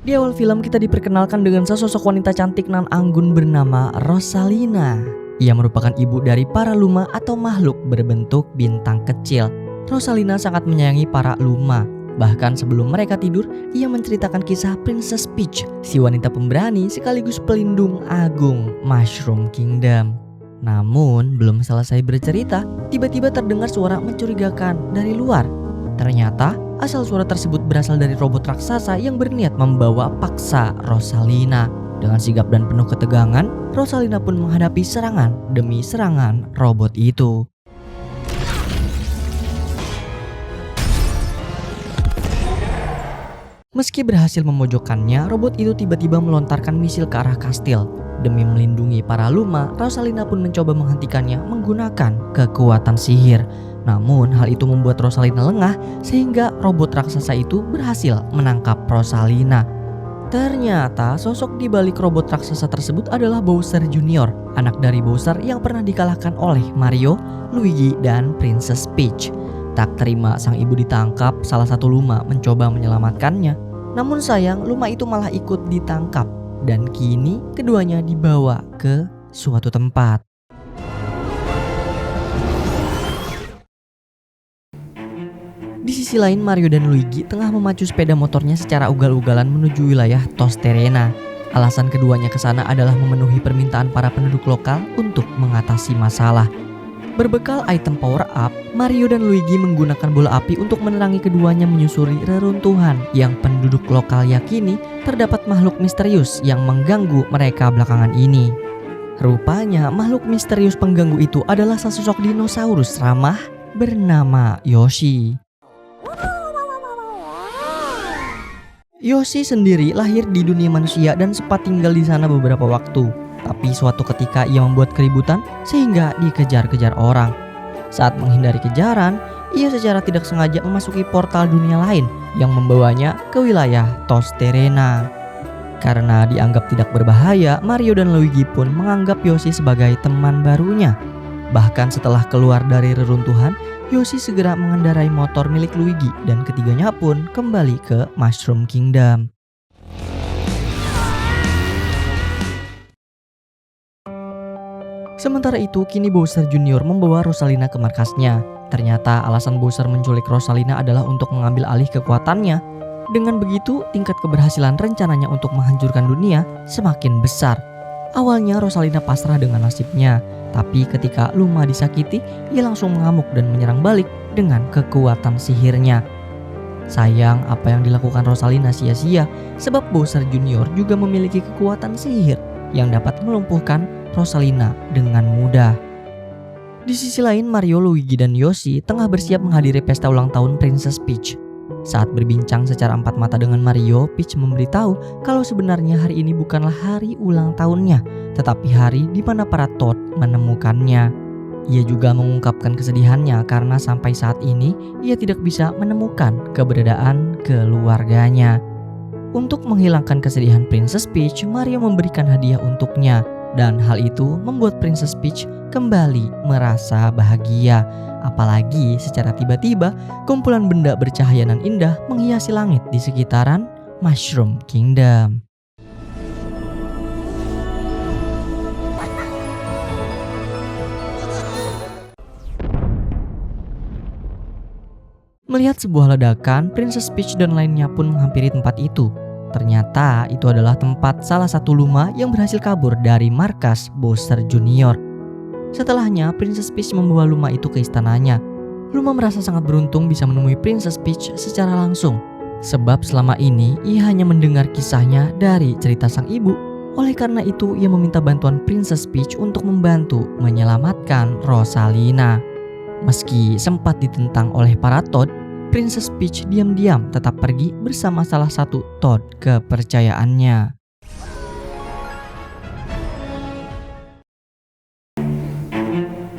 Di awal film kita diperkenalkan dengan sesosok wanita cantik nan anggun bernama Rosalina. Ia merupakan ibu dari para Luma atau makhluk berbentuk bintang kecil. Rosalina sangat menyayangi para Luma. Bahkan sebelum mereka tidur, ia menceritakan kisah Princess Peach, si wanita pemberani sekaligus pelindung agung Mushroom Kingdom. Namun, belum selesai bercerita, tiba-tiba terdengar suara mencurigakan dari luar. Ternyata, asal suara tersebut berasal dari robot raksasa yang berniat membawa paksa Rosalina. Dengan sigap dan penuh ketegangan, Rosalina pun menghadapi serangan demi serangan robot itu. Meski berhasil memojokkannya, robot itu tiba-tiba melontarkan misil ke arah kastil. Demi melindungi para Luma, Rosalina pun mencoba menghentikannya menggunakan kekuatan sihir. Namun hal itu membuat Rosalina lengah sehingga robot raksasa itu berhasil menangkap Rosalina. Ternyata sosok di balik robot raksasa tersebut adalah Bowser Junior, anak dari Bowser yang pernah dikalahkan oleh Mario, Luigi, dan Princess Peach. Tak terima sang ibu ditangkap, salah satu Luma mencoba menyelamatkannya. Namun sayang, Luma itu malah ikut ditangkap dan kini keduanya dibawa ke suatu tempat. Di sisi lain, Mario dan Luigi tengah memacu sepeda motornya secara ugal-ugalan menuju wilayah Tosterena. Alasan keduanya ke sana adalah memenuhi permintaan para penduduk lokal untuk mengatasi masalah. Berbekal item power up, Mario dan Luigi menggunakan bola api untuk menerangi keduanya menyusuri reruntuhan yang penduduk lokal yakini terdapat makhluk misterius yang mengganggu mereka belakangan ini. Rupanya makhluk misterius pengganggu itu adalah sesosok dinosaurus ramah bernama Yoshi. Yoshi sendiri lahir di dunia manusia dan sempat tinggal di sana beberapa waktu. Tapi suatu ketika ia membuat keributan sehingga dikejar-kejar orang. Saat menghindari kejaran, ia secara tidak sengaja memasuki portal dunia lain yang membawanya ke wilayah Tosterena. Karena dianggap tidak berbahaya, Mario dan Luigi pun menganggap Yoshi sebagai teman barunya. Bahkan setelah keluar dari reruntuhan, Yoshi segera mengendarai motor milik Luigi dan ketiganya pun kembali ke Mushroom Kingdom. Sementara itu, kini Bowser Junior membawa Rosalina ke markasnya. Ternyata alasan Bowser menculik Rosalina adalah untuk mengambil alih kekuatannya. Dengan begitu, tingkat keberhasilan rencananya untuk menghancurkan dunia semakin besar. Awalnya Rosalina pasrah dengan nasibnya, tapi ketika Luma disakiti, ia langsung mengamuk dan menyerang balik dengan kekuatan sihirnya. Sayang, apa yang dilakukan Rosalina sia-sia, sebab Bowser Junior juga memiliki kekuatan sihir yang dapat melumpuhkan Rosalina dengan mudah. Di sisi lain, Mario, Luigi, dan Yoshi tengah bersiap menghadiri pesta ulang tahun Princess Peach. Saat berbincang secara empat mata dengan Mario, Peach memberitahu kalau sebenarnya hari ini bukanlah hari ulang tahunnya, tetapi hari di mana para Toad menemukannya. Ia juga mengungkapkan kesedihannya karena sampai saat ini ia tidak bisa menemukan keberadaan keluarganya. Untuk menghilangkan kesedihan Princess Peach, Mario memberikan hadiah untuknya, dan hal itu membuat Princess Peach kembali merasa bahagia. Apalagi secara tiba-tiba kumpulan benda bercahaya nan indah menghiasi langit di sekitaran Mushroom Kingdom. Melihat sebuah ledakan, Princess Peach dan lainnya pun menghampiri tempat itu. Ternyata itu adalah tempat salah satu Luma yang berhasil kabur dari markas Bowser Junior. Setelahnya, Princess Peach membawa Luma itu ke istananya. Luma merasa sangat beruntung bisa menemui Princess Peach secara langsung, sebab selama ini ia hanya mendengar kisahnya dari cerita sang ibu. Oleh karena itu, ia meminta bantuan Princess Peach untuk membantu menyelamatkan Rosalina. Meski sempat ditentang oleh para Toad, Princess Peach diam-diam tetap pergi bersama salah satu Toad kepercayaannya.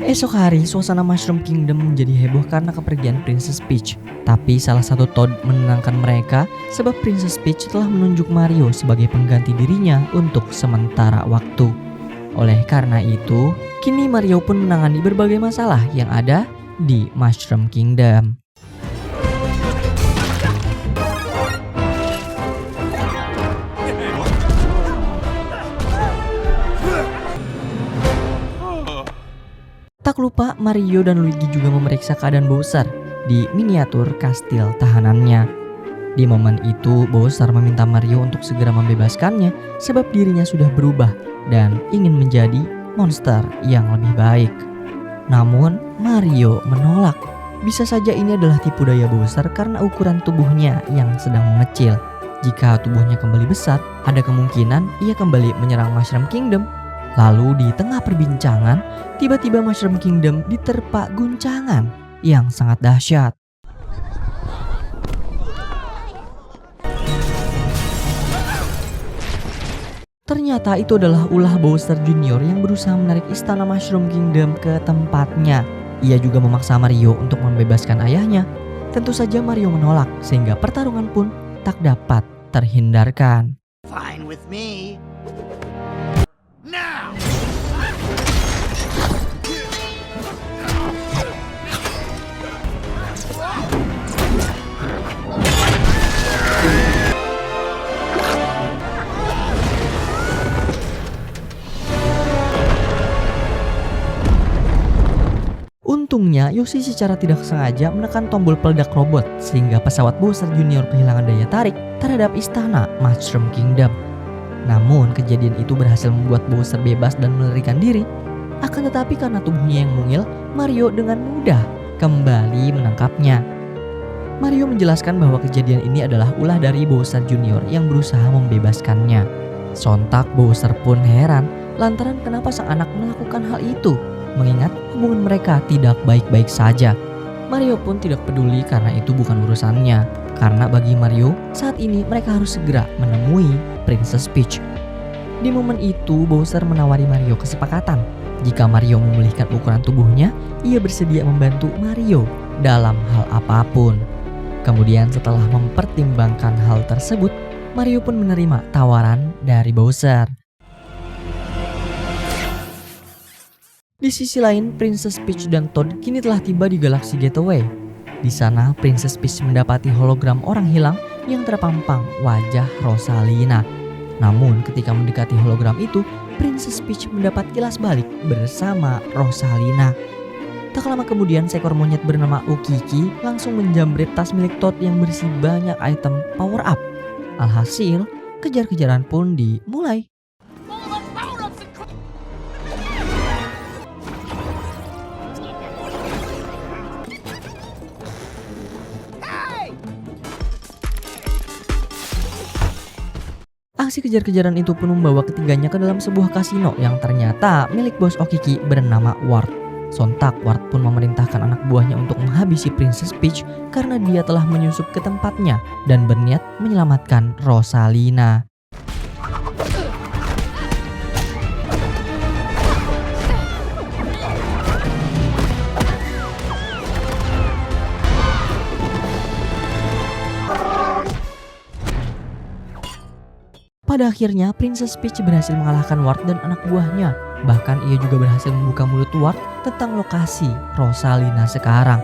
Esok hari, suasana Mushroom Kingdom menjadi heboh karena kepergian Princess Peach. Tapi salah satu Toad menenangkan mereka sebab Princess Peach telah menunjuk Mario sebagai pengganti dirinya untuk sementara waktu. Oleh karena itu, kini Mario pun menangani berbagai masalah yang ada di Mushroom Kingdom. Tak lupa Mario dan Luigi juga memeriksa keadaan Bowser di miniatur kastil tahanannya. Di momen itu Bowser meminta Mario untuk segera membebaskannya sebab dirinya sudah berubah dan ingin menjadi monster yang lebih baik. Namun Mario menolak. Bisa saja ini adalah tipu daya Bowser karena ukuran tubuhnya yang sedang mengecil. Jika tubuhnya kembali besar, ada kemungkinan ia kembali menyerang Mushroom Kingdom. Lalu di tengah perbincangan, tiba-tiba Mushroom Kingdom diterpa guncangan yang sangat dahsyat. Ternyata itu adalah ulah Bowser Jr. yang berusaha menarik istana Mushroom Kingdom ke tempatnya. Ia juga memaksa Mario untuk membebaskan ayahnya. Tentu saja Mario menolak sehingga pertarungan pun tak dapat terhindarkan. Fine with me. Now! Untungnya Yoshi secara tidak sengaja menekan tombol peledak robot sehingga pesawat Bowser Jr. kehilangan daya tarik terhadap istana Mushroom Kingdom. Namun kejadian itu berhasil membuat Bowser bebas dan melarikan diri. Akan tetapi karena tubuhnya yang mungil, Mario dengan mudah kembali menangkapnya. Mario menjelaskan bahwa kejadian ini adalah ulah dari Bowser Jr. yang berusaha membebaskannya. Sontak Bowser pun heran lantaran kenapa sang anak melakukan hal itu, mengingat hubungan mereka tidak baik-baik saja. Mario pun tidak peduli karena itu bukan urusannya. Karena bagi Mario, saat ini mereka harus segera menemui Princess Peach. Di momen itu, Bowser menawari Mario kesepakatan. Jika Mario memulihkan ukuran tubuhnya, ia bersedia membantu Mario dalam hal apapun. Kemudian setelah mempertimbangkan hal tersebut, Mario pun menerima tawaran dari Bowser. Di sisi lain, Princess Peach dan Toad kini telah tiba di Galaxy Gateway. Di sana, Princess Peach mendapati hologram orang hilang yang terpampang wajah Rosalina. Namun, ketika mendekati hologram itu, Princess Peach mendapat kilas balik bersama Rosalina. Tak lama kemudian, seekor monyet bernama Ukiki langsung menjamret tas milik Toad yang berisi banyak item power up. Alhasil, kejar-kejaran pun dimulai. Aksi kejar-kejaran itu pun membawa ketiganya ke dalam sebuah kasino yang ternyata milik bos Okiki bernama Wart. Sontak Wart pun memerintahkan anak buahnya untuk menghabisi Princess Peach karena dia telah menyusup ke tempatnya dan berniat menyelamatkan Rosalina. Pada akhirnya, Princess Peach berhasil mengalahkan Wart dan anak buahnya. Bahkan ia juga berhasil membuka mulut Wart tentang lokasi Rosalina sekarang.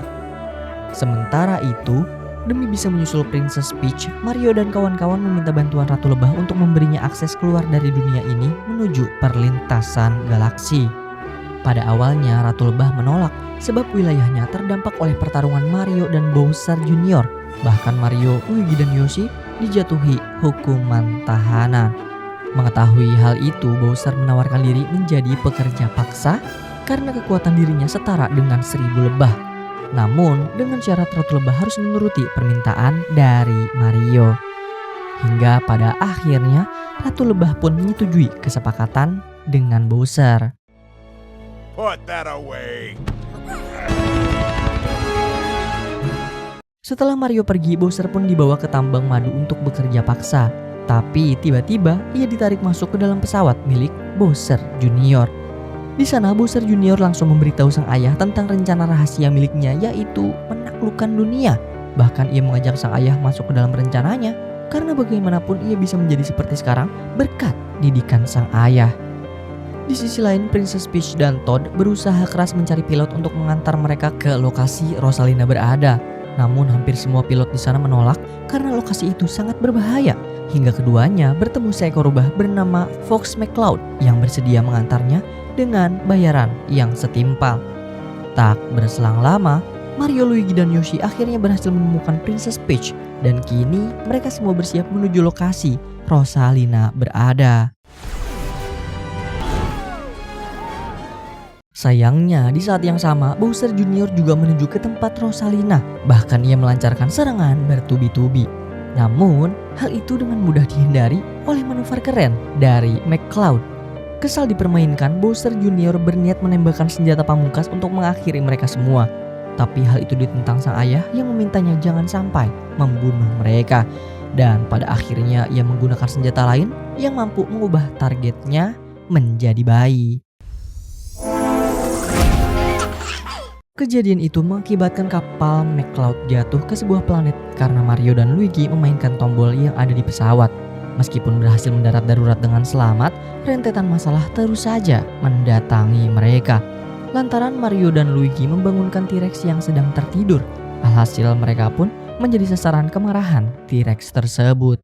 Sementara itu, demi bisa menyusul Princess Peach, Mario dan kawan-kawan meminta bantuan Ratu Lebah untuk memberinya akses keluar dari dunia ini menuju perlintasan galaksi. Pada awalnya, Ratu Lebah menolak sebab wilayahnya terdampak oleh pertarungan Mario dan Bowser Jr. Bahkan Mario, Luigi, dan Yoshi dijatuhi hukuman tahanan. Mengetahui hal itu, Bowser menawarkan diri menjadi pekerja paksa karena kekuatan dirinya setara dengan 1000 lebah. Namun, dengan syarat Ratu Lebah harus menuruti permintaan dari Mario. Hingga pada akhirnya, Ratu Lebah pun menyetujui kesepakatan dengan Bowser. Put that away. Setelah Mario pergi, Bowser pun dibawa ke tambang madu untuk bekerja paksa. Tapi tiba-tiba ia ditarik masuk ke dalam pesawat milik Bowser Junior. Di sana Bowser Junior langsung memberitahu sang ayah tentang rencana rahasia miliknya, yaitu menaklukkan dunia. Bahkan ia mengajak sang ayah masuk ke dalam rencananya, karena bagaimanapun ia bisa menjadi seperti sekarang berkat didikan sang ayah. Di sisi lain, Princess Peach dan Toad berusaha keras mencari pilot untuk mengantar mereka ke lokasi Rosalina berada. Namun hampir semua pilot di sana menolak karena lokasi itu sangat berbahaya. Hingga keduanya bertemu seekor rubah bernama Fox McCloud yang bersedia mengantarnya dengan bayaran yang setimpal. Tak berselang lama, Mario, Luigi, dan Yoshi akhirnya berhasil menemukan Princess Peach dan kini mereka semua bersiap menuju lokasi Rosalina berada. Sayangnya, di saat yang sama, Bowser Junior juga menuju ke tempat Rosalina. Bahkan ia melancarkan serangan bertubi-tubi. Namun, hal itu dengan mudah dihindari oleh manuver keren dari McCloud. Kesal dipermainkan, Bowser Junior berniat menembakkan senjata pamungkas untuk mengakhiri mereka semua. Tapi hal itu ditentang sang ayah yang memintanya jangan sampai membunuh mereka. Dan pada akhirnya ia menggunakan senjata lain yang mampu mengubah targetnya menjadi bayi. Kejadian itu mengakibatkan kapal McCloud jatuh ke sebuah planet karena Mario dan Luigi memainkan tombol yang ada di pesawat. Meskipun berhasil mendarat darurat dengan selamat, rentetan masalah terus saja mendatangi mereka. Lantaran Mario dan Luigi membangunkan T-Rex yang sedang tertidur. Alhasil mereka pun menjadi sasaran kemarahan T-Rex tersebut.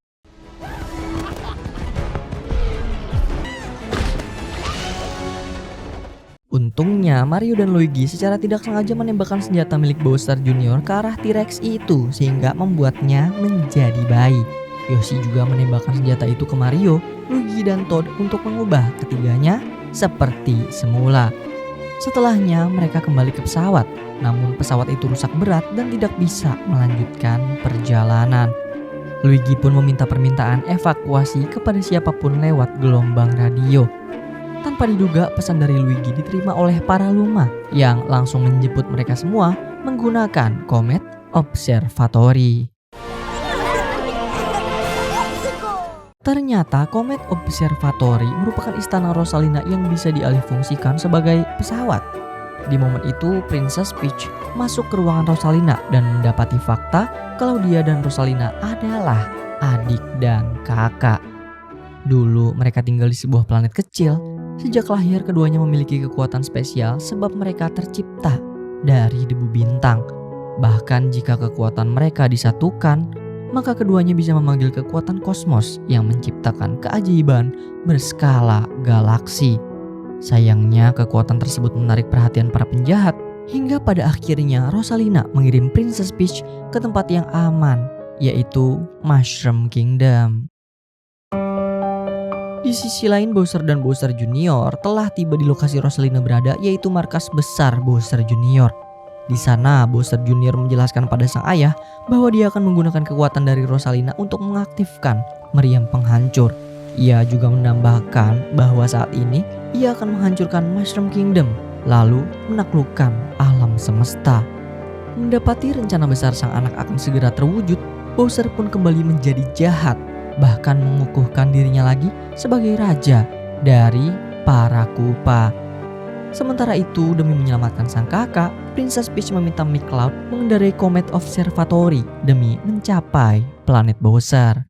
Untungnya Mario dan Luigi secara tidak sengaja menembakkan senjata milik Bowser Junior ke arah T-Rex itu sehingga membuatnya menjadi bayi. Yoshi juga menembakkan senjata itu ke Mario, Luigi, dan Toad untuk mengubah ketiganya seperti semula. Setelahnya mereka kembali ke pesawat, namun pesawat itu rusak berat dan tidak bisa melanjutkan perjalanan. Luigi pun meminta permintaan evakuasi kepada siapapun lewat gelombang radio. Tanpa diduga, pesan dari Luigi diterima oleh para Luma yang langsung menjemput mereka semua menggunakan Comet Observatory. Ternyata Comet Observatory merupakan istana Rosalina yang bisa dialihfungsikan sebagai pesawat. Di momen itu, Princess Peach masuk ke ruangan Rosalina dan mendapati fakta kalau dia dan Rosalina adalah adik dan kakak. Dulu mereka tinggal di sebuah planet kecil. Sejak lahir keduanya memiliki kekuatan spesial sebab mereka tercipta dari debu bintang. Bahkan jika kekuatan mereka disatukan, maka keduanya bisa memanggil kekuatan kosmos yang menciptakan keajaiban berskala galaksi. Sayangnya kekuatan tersebut menarik perhatian para penjahat hingga pada akhirnya Rosalina mengirim Princess Peach ke tempat yang aman, yaitu Mushroom Kingdom. Di sisi lain, Bowser dan Bowser Junior telah tiba di lokasi Rosalina berada, yaitu markas besar Bowser Junior. Di sana, Bowser Junior menjelaskan pada sang ayah bahwa dia akan menggunakan kekuatan dari Rosalina untuk mengaktifkan meriam penghancur. Ia juga menambahkan bahwa saat ini ia akan menghancurkan Mushroom Kingdom, lalu menaklukkan alam semesta. Mendapati rencana besar sang anak akan segera terwujud, Bowser pun kembali menjadi jahat, bahkan mengukuhkan dirinya lagi sebagai raja dari para Koopa. Sementara itu, demi menyelamatkan sang kakak, Princess Peach meminta McCloud mengendarai Comet Observatory demi mencapai planet Bowser.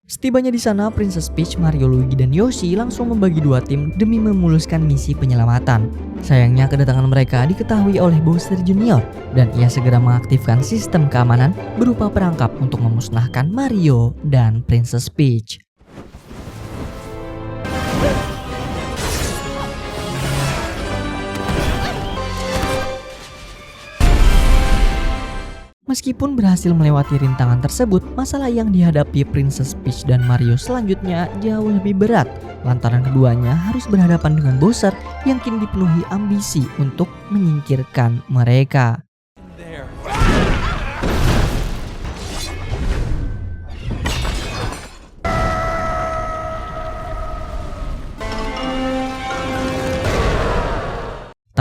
Setibanya di sana, Princess Peach, Mario, Luigi, dan Yoshi langsung membagi dua tim demi memuluskan misi penyelamatan. Sayangnya kedatangan mereka diketahui oleh Bowser Junior dan ia segera mengaktifkan sistem keamanan berupa perangkap untuk memusnahkan Mario dan Princess Peach. Meskipun berhasil melewati rintangan tersebut, masalah yang dihadapi Princess Peach dan Mario selanjutnya jauh lebih berat. Lantaran keduanya harus berhadapan dengan Bowser yang kini dipenuhi ambisi untuk menyingkirkan mereka.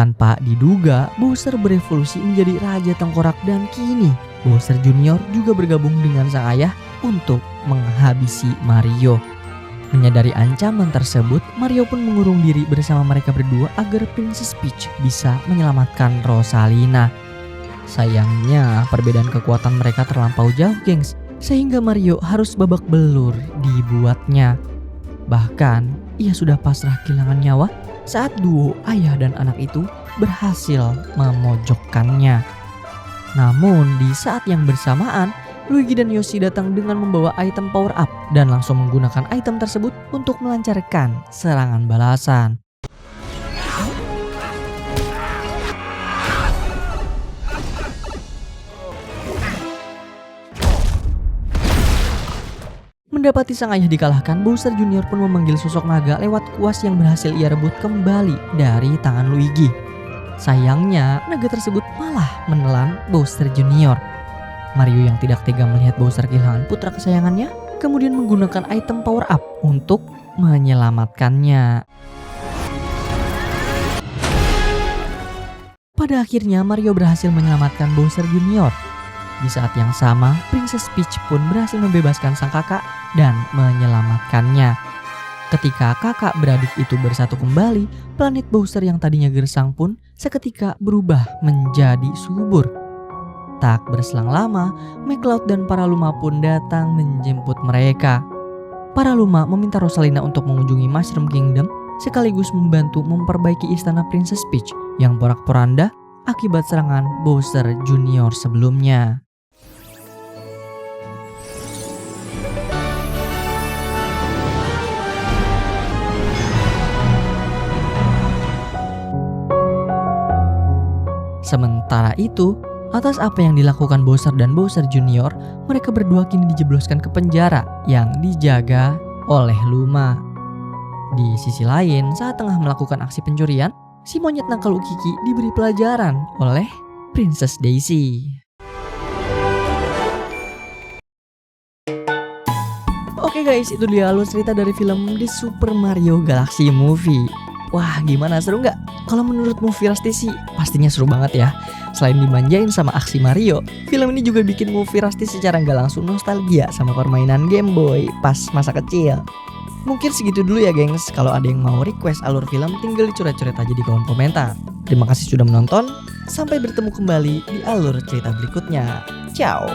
Tanpa diduga, Bowser berevolusi menjadi Raja Tengkorak dan kini Bowser Junior juga bergabung dengan sang ayah untuk menghabisi Mario. Menyadari ancaman tersebut, Mario pun mengurung diri bersama mereka berdua agar Princess Peach bisa menyelamatkan Rosalina. Sayangnya, perbedaan kekuatan mereka terlampau jauh, gengs, sehingga Mario harus babak belur dibuatnya. Bahkan, ia sudah pasrah kehilangan nyawa saat duo ayah dan anak itu berhasil memojokkannya. Namun di saat yang bersamaan, Luigi dan Yoshi datang dengan membawa item power up dan langsung menggunakan item tersebut untuk melancarkan serangan balasan. Mendapati sang ayah dikalahkan, Bowser Junior pun memanggil sosok naga lewat kuas yang berhasil ia rebut kembali dari tangan Luigi. Sayangnya, naga tersebut malah menelan Bowser Junior. Mario yang tidak tega melihat Bowser kehilangan putra kesayangannya, kemudian menggunakan item power up untuk menyelamatkannya. Pada akhirnya, Mario berhasil menyelamatkan Bowser Junior. Di saat yang sama, Princess Peach pun berhasil membebaskan sang kakak dan menyelamatkannya. Ketika kakak beradik itu bersatu kembali, planet Bowser yang tadinya gersang pun seketika berubah menjadi subur. Tak berselang lama, McCloud dan para Luma pun datang menjemput mereka. Para Luma meminta Rosalina untuk mengunjungi Mushroom Kingdom sekaligus membantu memperbaiki istana Princess Peach yang porak-poranda akibat serangan Bowser Junior sebelumnya. Sementara itu, atas apa yang dilakukan Bowser dan Bowser Junior, mereka berdua kini dijebloskan ke penjara yang dijaga oleh Luma. Di sisi lain, saat tengah melakukan aksi pencurian, si monyet nakal Ukiki diberi pelajaran oleh Princess Daisy. Oke guys, itu dia alur cerita dari film The Super Mario Galaxy Movie. Wah, gimana, seru nggak? Kalau menurutmu Virasti sih pastinya seru banget ya. Selain dimanjain sama aksi Mario, film ini juga bikin Virasti secara nggak langsung nostalgia sama permainan Game Boy pas masa kecil. Mungkin segitu dulu ya gengs. Kalau ada yang mau request alur film, tinggal dicoret-coret aja di kolom komentar. Terima kasih sudah menonton. Sampai bertemu kembali di alur cerita berikutnya. Ciao.